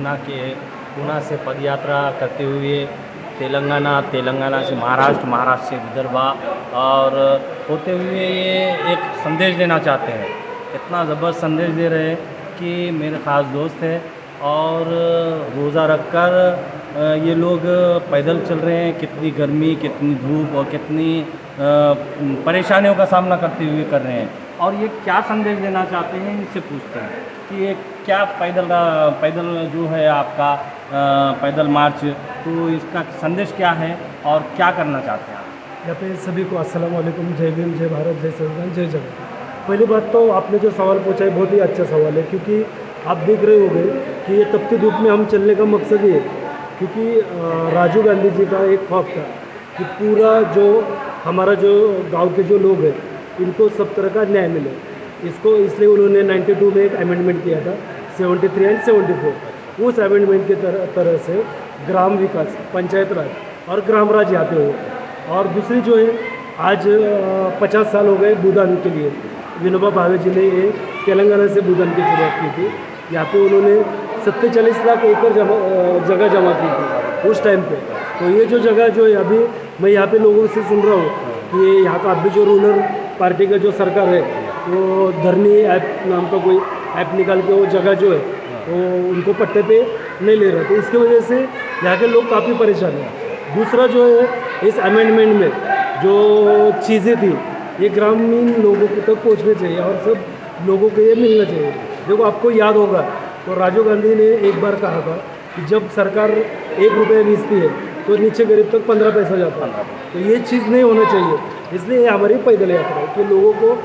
पूना से पदयात्रा करते हुए तेलंगाना से महाराष्ट्र, महाराष्ट्र से विदर्भा और होते हुए ये एक संदेश देना चाहते हैं। इतना ज़बरदस्त संदेश दे रहे हैं कि मेरे ख़ास दोस्त हैं और रोज़ा रखकर ये लोग पैदल चल रहे हैं। कितनी गर्मी, कितनी धूप और कितनी परेशानियों का सामना करते हुए कर रहे हैं। और ये क्या संदेश देना चाहते हैं, इनसे पूछते हैं कि ये क्या पैदल जो है आपका पैदल मार्च, तो इसका संदेश क्या है और क्या करना चाहते हैं आप? यहाँ पे सभी को अस्सलाम वालेकुम, जय भीम, जय भारत, जय संविधान, जय जगत। पहली बात तो आपने जो सवाल पूछा है बहुत ही अच्छा सवाल है, क्योंकि आप देख रहे होंगे कि ये तपती धूप में हम चलने का मकसद ये है क्योंकि राजीव गांधी जी का एक ख्वाब था कि पूरा जो हमारा जो गांव के जो लोग हैं इनको सब तरह का न्याय मिले। इसको इसलिए उन्होंने 92 में एक अमेंडमेंट किया था, 73 एंड 74। उस अमेंडमेंट की तरह से ग्राम विकास, पंचायत राज और ग्राम राज यहाँ पे हो। और दूसरी जो है, आज 50 साल हो गए भूदान के लिए। विनोबा भावे जी ने ये तेलंगाना से भूदान की शुरुआत की थी। यहाँ पे उन्होंने 47 लाख एकड़ जगह जमा की थी उस टाइम पे। तो ये जो जगह जो है, अभी मैं यहाँ पे लोगों से सुन रहा हूँ कि यहाँ का अभी जो रूरल पार्टी का जो सरकार है वो धरनी ऐप नाम का कोई ऐप निकाल के वो जगह जो है वो उनको पट्टे पे नहीं ले रहे थे। इसकी वजह से यहाँ के लोग काफ़ी परेशान हैं। दूसरा जो है, इस अमेंडमेंट में जो चीज़ें थी ये ग्रामीण लोगों तक पहुँचनी चाहिए और सब लोगों को ये मिलना चाहिए। देखो, आपको याद होगा तो राजीव गांधी ने एक बार कहा था कि जब सरकार 1 रुपया बेचती है तो नीचे गरीब तक 15 पैसा जाता है। तो ये चीज़ नहीं होना चाहिए। इसलिए ये हमारी पैदल यात्रा है कि लोगों को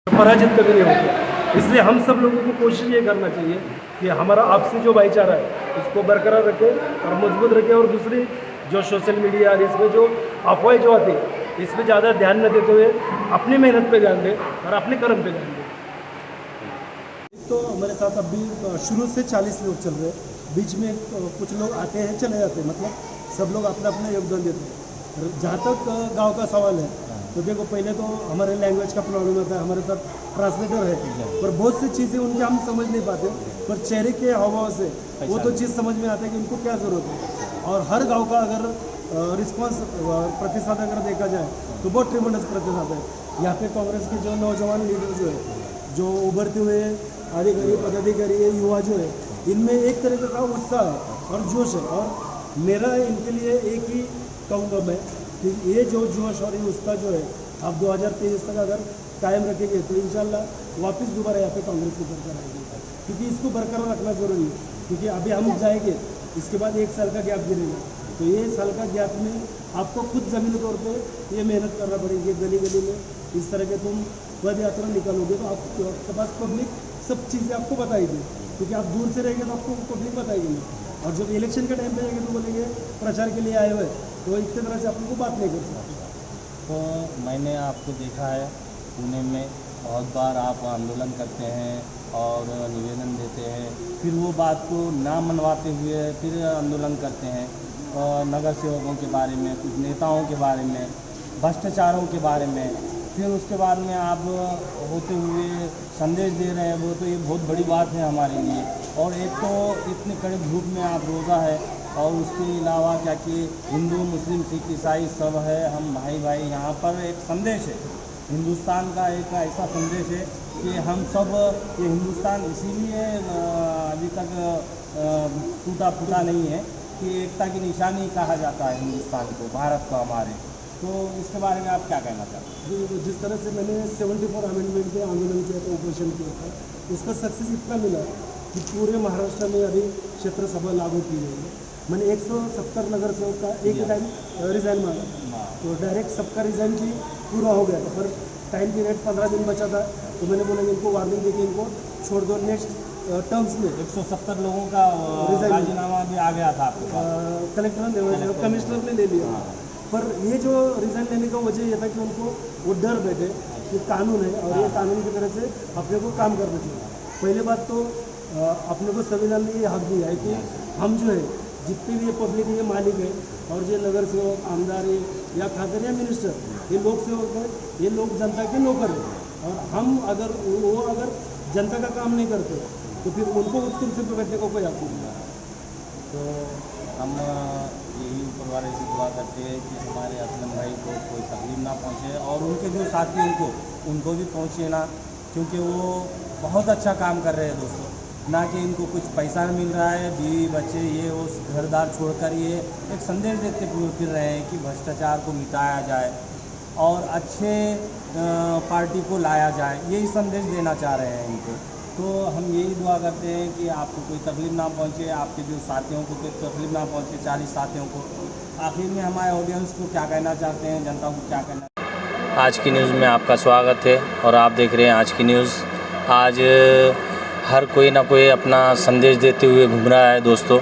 पराजित कभी नहीं होता। इसलिए हम सब लोगों को कोशिश ये करना चाहिए कि हमारा आपसी जो भाईचारा है उसको बरकरार रखें और मजबूत रखें। और दूसरी जो सोशल मीडिया और इसमें जो अफवाहें जो आती है इसमें ज़्यादा ध्यान न देते हुए अपनी मेहनत पे ध्यान दें और अपने कर्म पे ध्यान दें। तो हमारे साथ अभी शुरू से 40 लोग चल रहे हैं। बीच में कुछ लोग आते हैं चले जाते हैं, मतलब सब लोग अपना अपना योगदान देते हैं। जहाँ तक गांव का सवाल है तो देखो, पहले तो हमारे लैंग्वेज का प्रॉब्लम होता है, हमारे साथ ट्रांसलेटर है, पर बहुत सी चीज़ें उनके हम समझ नहीं पाते, पर चेहरे के हावभाव से वो तो चीज़ समझ में आता है कि उनको क्या ज़रूरत है। और हर गांव का अगर रिस्पांस प्रतिशत अगर देखा जाए तो बहुत ट्रिमेंडस प्रतिशत है। यहाँ पे कांग्रेस के जो नौजवान लीडर जो है, जो उभरते हुए अधिकारी पदाधिकारी युवा जो है, इनमें एक तरीके का उत्साह है और जोश है। और मेरा इनके लिए एक ही कहूँगा मैं कि ये जो जोश और ये उत्साह जो है आप 2023 तक अगर कायम रखेंगे तो इंशाल्लाह वापस दोबारा यहाँ पे कांग्रेस की सरकार आएगी, क्योंकि इसको बरकरार रखना जरूरी है। क्योंकि अभी हम जाएंगे, इसके बाद 1 साल का गैप गिरेगा, तो ये साल का गैप में आपको खुद ज़मीनी तौर पे ये मेहनत करना पड़ेगी। गली गली में इस तरह के तुम पद यात्रा निकालोगे तो आपके पास पब्लिक सब चीज़ें आपको बताएगी, क्योंकि आप दूर से रहेंगे तो आपको पब्लिक बताएगी नहीं। और जब इलेक्शन के टाइम पे जाएंगे तो बोलेंगे प्रचार के लिए आए हुए, तो इस तरह से आपको बात नहीं कर सकते। तो मैंने आपको देखा है पुणे में बहुत बार आप आंदोलन करते हैं और निवेदन देते हैं, फिर वो बात को ना मनवाते हुए फिर आंदोलन करते हैं। नगर सेवकों के बारे में, कुछ नेताओं के बारे में, भ्रष्टाचारों के बारे में, फिर उसके बाद में आप होते हुए संदेश दे रहे हैं। वो तो ये बहुत बड़ी बात है हमारे लिए। और एक तो इतने कड़े धूप में आप रोज़ा है, और उसके अलावा क्या कि हिंदू मुस्लिम सिख ईसाई सब है, हम भाई भाई। यहाँ पर एक संदेश है हिंदुस्तान का, एक ऐसा संदेश है कि हम सब ये हिंदुस्तान इसीलिए अभी तक टूटा फूटा नहीं है कि एकता की निशानी कहा जाता है हिंदुस्तान को, भारत को हमारे। तो इसके बारे में आप क्या कहना चाहते हैं? जिस तरह से मैंने 74 अमेंडमेंट पे आंदोलन किया था, ऑपरेशन किया था, उसका सक्सेस इतना मिला कि पूरे महाराष्ट्र में अभी क्षेत्र सभा लागू की गई है। मैंने 170 नगर सेवक का एक ही टाइम रिज़ाइन मांगा, तो डायरेक्ट सबका रिज़ाइन भी पूरा हो गया था, पर टाइम पीरियड 15 दिन बचा था। तो मैंने बोला इनको वार्निंग दी कि इनको छोड़ दो, नेक्स्ट टर्म्स में 170 लोगों का राजीनामा भी आ गया था आपके पास? कलेक्टर ने, कमिश्नर ने ले लिया। पर ये जो रिज़ाइन लेने का वजह ये था कि उनको वो डर बैठे कि कानून है और ये कानून की तरह से अपने को काम करना चाहिए। पहले बात तो अपने को संविधान ने ये हक दिया है कि हम जो है जितने भी ये पब्लिक ये मालिक है, और जो नगर सेवक, आमदार या खासदार या मिनिस्टर, ये लोक सेवक है, ये लोग जनता के नौकर है। और हम अगर वो जनता का काम नहीं करते तो फिर उनको उस कुर्सी पर बैठने को कोई हक नहीं है। तो हम यही ऊपर वाले से दुआ करते हैं कि हमारे असलम भाई को कोई तकलीफ ना पहुँचे और उनके जो साथी उनको भी पहुँचे ना, क्योंकि वो बहुत अच्छा काम कर रहे हैं दोस्तों। ना कि इनको कुछ पैसा मिल रहा है, बीवी बच्चे ये वो घरदार छोड़कर ये एक संदेश देते फिर रहे हैं कि भ्रष्टाचार को मिटाया जाए और अच्छे पार्टी को लाया जाए, यही संदेश देना चाह रहे हैं इनको। तो हम यही दुआ करते हैं कि आपको कोई तकलीफ़ ना पहुंचे, आपके जो साथियों को कोई तकलीफ़ ना पहुंचे, 40 साथियों को। आखिर में हमारे ऑडियंस को क्या कहना चाहते हैं, जनता को क्या कहना। आज की न्यूज़ में आपका स्वागत है और आप देख रहे हैं आज की न्यूज़। आज हर कोई ना कोई अपना संदेश देते हुए घूम रहा है दोस्तों,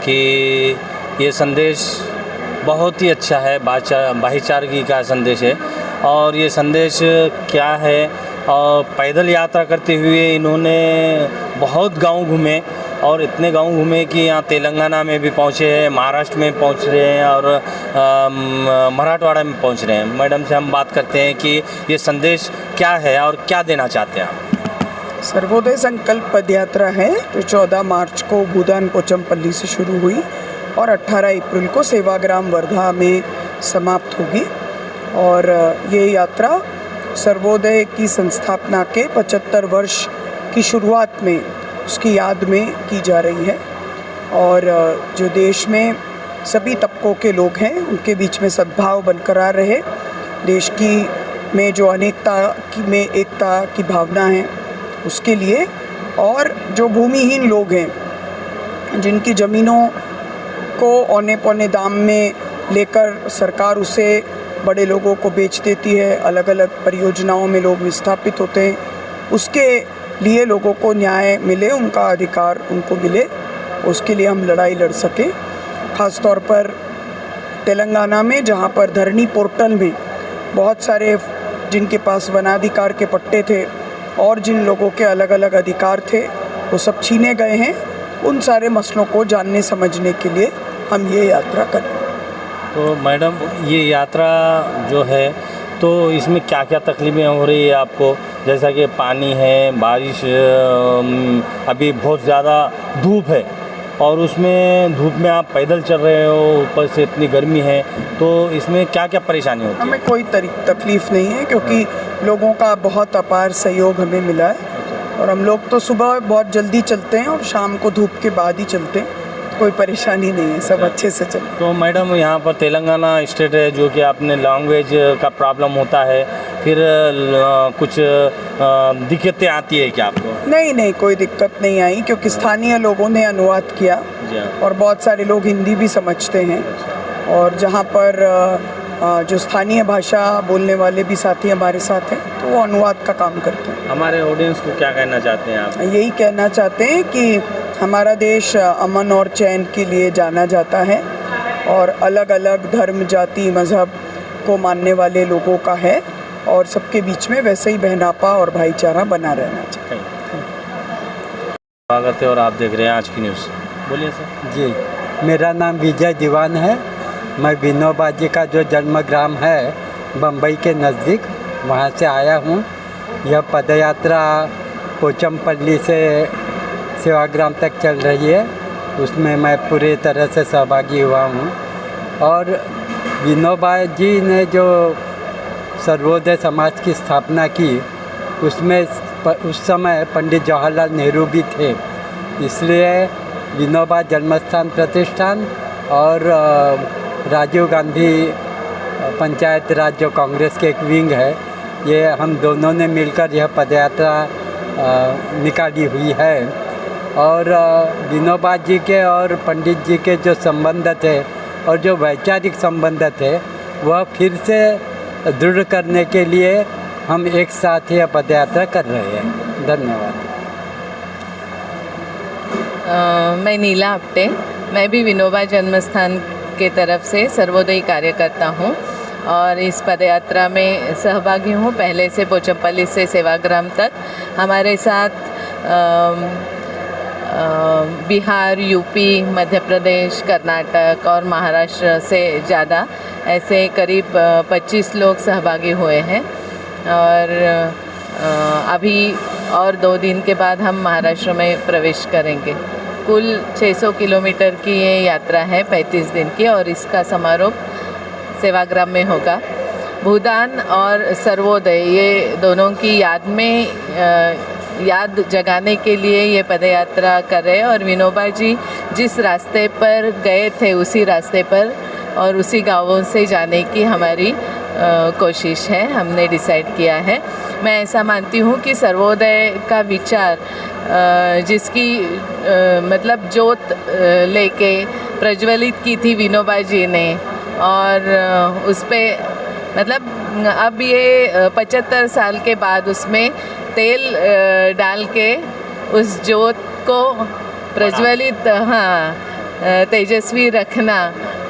कि ये संदेश बहुत ही अच्छा है, भाईचारगी का संदेश है। और ये संदेश क्या है, और पैदल यात्रा करते हुए इन्होंने बहुत गांव घूमे और इतने गांव घूमे कि यहाँ तेलंगाना में भी पहुँचे हैं, महाराष्ट्र में पहुँच रहे हैं और मराठवाड़ा में पहुँच रहे हैं। मैडम से हम बात करते हैं कि ये संदेश क्या है और क्या देना चाहते हैं आप। सर्वोदय संकल्प पदयात्रा है जो 14 मार्च को भूदान पोचमपल्ली से शुरू हुई और 18 अप्रैल को सेवाग्राम वर्धा में समाप्त होगी। और ये यात्रा सर्वोदय की संस्थापना के 75 वर्ष की शुरुआत में उसकी याद में की जा रही है। और जो देश में सभी तबकों के लोग हैं उनके बीच में सद्भाव बरकरार रहे, देश की में जो अनेकता में एकता की भावना है उसके लिए, और जो भूमिहीन लोग हैं जिनकी ज़मीनों को औने पौने दाम में लेकर सरकार उसे बड़े लोगों को बेच देती है, अलग अलग परियोजनाओं में लोग विस्थापित होते हैं, उसके लिए लोगों को न्याय मिले, उनका अधिकार उनको मिले, उसके लिए हम लड़ाई लड़ सकें। ख़ास तौर पर तेलंगाना में, जहाँ पर धरनी पोर्टल में बहुत सारे जिनके पास वनाधिकार के पट्टे थे और जिन लोगों के अलग अलग अधिकार थे वो सब छीने गए हैं, उन सारे मसलों को जानने समझने के लिए हम ये यात्रा करें। तो मैडम, ये यात्रा जो है तो इसमें क्या क्या तकलीफ़ें हो रही है आपको? जैसा कि पानी है, बारिश, अभी बहुत ज़्यादा धूप है और उसमें धूप में आप पैदल चल रहे हो, ऊपर से इतनी गर्मी है, तो इसमें क्या क्या परेशानी होती है? हमें कोई तकलीफ़ नहीं है क्योंकि लोगों का बहुत अपार सहयोग हमें मिला है और हम लोग तो सुबह बहुत जल्दी चलते हैं और शाम को धूप के बाद ही चलते हैं, कोई परेशानी नहीं है, सब अच्छे से चलते। तो मैडम, यहाँ पर तेलंगाना स्टेट है जो कि आपने लैंग्वेज का प्रॉब्लम होता है, फिर कुछ दिक्कतें आती है क्या आपको? नहीं, कोई दिक्कत नहीं आई क्योंकि स्थानीय लोगों ने अनुवाद किया और बहुत सारे लोग हिंदी भी समझते हैं और जहाँ पर जो स्थानीय भाषा बोलने वाले भी साथी हमारे साथ हैं तो वो अनुवाद का काम करते हैं। हमारे ऑडियंस को क्या कहना चाहते हैं आप? यही कहना चाहते हैं कि हमारा देश अमन और चैन के लिए जाना जाता है और अलग अलग धर्म, जाति, मज़हब को मानने वाले लोगों का है और सबके बीच में वैसे ही बहनापा और भाईचारा बना रहना चाहिए। स्वागत है और आप देख रहे हैं आज की न्यूज़। बोलिए सर। जी, मेरा नाम विजय दीवान है। मैं विनोबा जी का जो जन्मग्राम है बम्बई के नज़दीक, वहाँ से आया हूँ। यह पदयात्रा पोचमपल्ली से सेवाग्राम तक चल रही है, उसमें मैं पूरी तरह से सहभागी हुआ हूँ। और विनोबा जी ने जो सर्वोदय समाज की स्थापना की, उसमें उस समय पंडित जवाहरलाल नेहरू भी थे, इसलिए विनोबा जन्मस्थान प्रतिष्ठान और राजीव गांधी पंचायत राज जो कांग्रेस के एक विंग है, ये हम दोनों ने मिलकर यह पदयात्रा निकाली हुई है। और विनोबा जी के और पंडित जी के जो संबंध थे और जो वैचारिक संबंध थे वह फिर से दृढ़ करने के लिए हम एक साथ यह पदयात्रा कर रहे हैं। धन्यवाद। मैं नीला आप्टे, मैं भी विनोबा जन्मस्थान के तरफ से सर्वोदयी कार्यकर्ता हूँ और इस पदयात्रा में सहभागी हूँ पहले से। पोचमपल्ली से सेवाग्राम तक हमारे साथ बिहार, यूपी, मध्य प्रदेश, कर्नाटक और महाराष्ट्र से ज़्यादा ऐसे करीब 25 लोग सहभागी हुए हैं। और अभी और 2 दिन के बाद हम महाराष्ट्र में प्रवेश करेंगे। कुल 600 किलोमीटर की ये यात्रा है, 35 दिन की, और इसका समारोह सेवाग्राम में होगा। भूदान और सर्वोदय ये दोनों की याद में याद जगाने के लिए ये पदयात्रा कर रहे हैं। और विनोबा जी जिस रास्ते पर गए थे उसी रास्ते पर और उसी गांवों से जाने की हमारी कोशिश है, हमने डिसाइड किया है। मैं ऐसा मानती हूँ कि सर्वोदय का विचार जिसकी मतलब जोत लेके प्रज्वलित की थी विनोबा जी ने, और उस पे मतलब अब ये 75 साल के बाद उसमें तेल डाल के उस जोत को प्रज्वलित तेजस्वी रखना,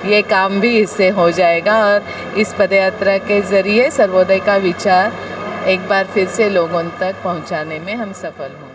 ये काम भी इससे हो जाएगा। और इस पदयात्रा के ज़रिए सर्वोदय का विचार एक बार फिर से लोगों तक पहुंचाने में हम सफल हों।